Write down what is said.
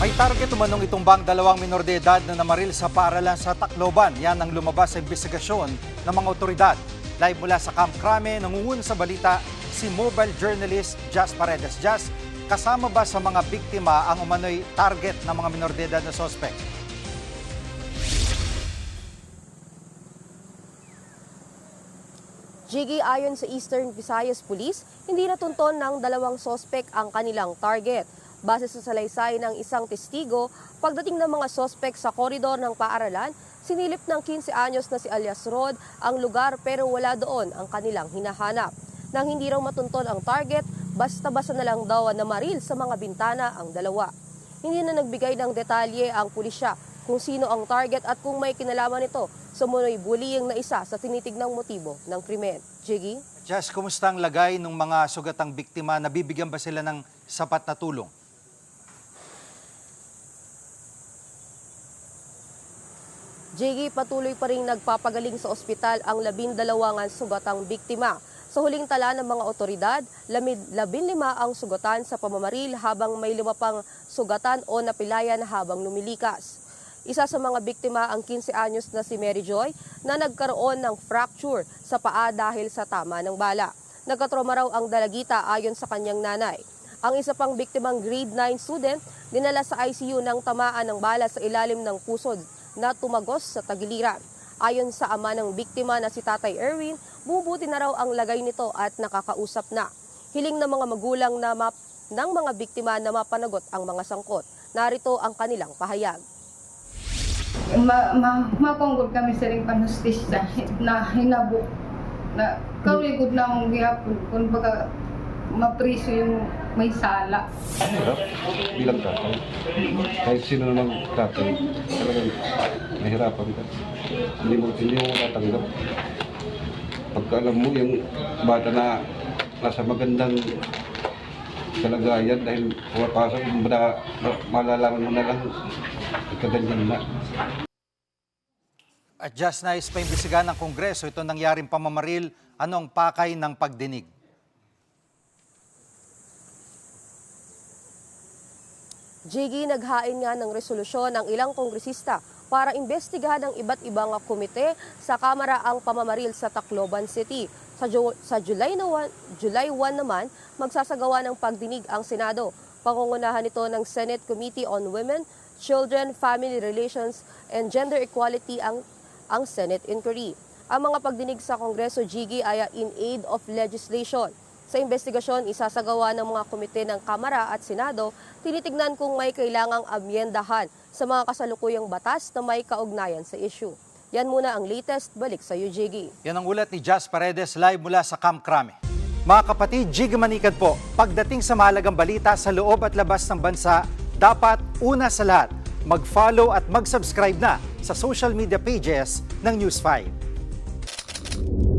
May target umanong itumbang dalawang minor de edad na namaril sa paaralan sa Tacloban. Yan ang lumabas sa investigasyon ng mga otoridad. Live mula sa Camp Crame, nangunguna sa balita si mobile journalist Jas Paredes. Jas, kasama ba sa mga biktima ang umano'y target ng mga minor de edad na sospek? Jiggy, ayon sa Eastern Visayas Police, hindi natunton ng dalawang sospek ang kanilang target. Base sa salaysay ng isang testigo, pagdating ng mga sospek sa koridor ng paaralan, sinilip ng 15 anyos na si alias Rod ang lugar pero wala doon ang kanilang hinahanap. Nang hindi raw matunton ang target, basta-basta na lang daw na maril sa mga bintana ang dalawa. Hindi na nagbigay ng detalye ang pulisya kung sino ang target at kung may kinalaman ito sa umunoy bullying na isa sa tinitignang motibo ng krimen. Jiggy? Jas, kumusta ang lagay ng mga sugatang biktima? Nabibigyan ba sila ng sapat na tulong? Jiggy, patuloy pa rin nagpapagaling sa ospital ang 12 sugatang biktima. Sa huling tala ng mga otoridad, 15 ang sugatan sa pamamaril habang may 5 pang sugatan o napilayan habang lumilikas. Isa sa mga biktima ang 15 anyos na si Mary Joy na nagkaroon ng fracture sa paa dahil sa tama ng bala. Nagkatroma raw ang dalagita ayon sa kanyang nanay. Ang isa pang biktimang grade 9 student dinala sa ICU ng tamaan ng bala sa ilalim ng pusod na tumagos sa tagiliran. Ayon sa ama ng biktima na si Tatay Erwin, bumubuti na raw ang lagay nito at nakakausap na. Hiling ng mga magulang ng mga biktima na mapanagot ang mga sangkot. Narito ang kanilang pahayag. Makonggol kami sa ring panustisya na hinabok na kauligod na mong gihapon kung baga mapriso yung may sala. Hirap bilang tatay. Kahit sino namang tatay, talagang mahirapan ka. Hindi mo matatanggap. Pagka alam mo yung bata na nasa magandang kalagayan dahil pumapasok, malalaman mo na lang ikaganyan na. At Jas, nais pa imbisigahan ng Kongreso ito nangyaring pamamaril. Ano ang pakay ng pagdinig? Jiggy, naghain nga ng resolusyon ng ilang kongresista para imbestigahan ng iba't ibang komite sa Kamara ang pamamaril sa Tacloban City. Sa July 1 naman, magsasagawa ng pagdinig ang Senado. Pangungunahan ito ng Senate Committee on Women, Children, Family Relations, and Gender Equality ang Senate inquiry. Ang mga pagdinig sa Kongreso, Jiggy, ay in aid of legislation. Sa investigasyon, isasagawa ng mga komite ng Kamara at Senado, tinitignan kung may kailangang amyendahan sa mga kasalukuyang batas na may kaugnayan sa issue. Yan muna ang latest. Balik sa iyo, Jiggy. Yan ang ulat ni Jas Paredes live mula sa Camp Crame. Mga kapatid, Jiggy Manikad po. Pagdating sa mahalagang balita sa loob at labas ng bansa, dapat una sa lahat, mag-follow at mag-subscribe na sa social media pages ng News 5.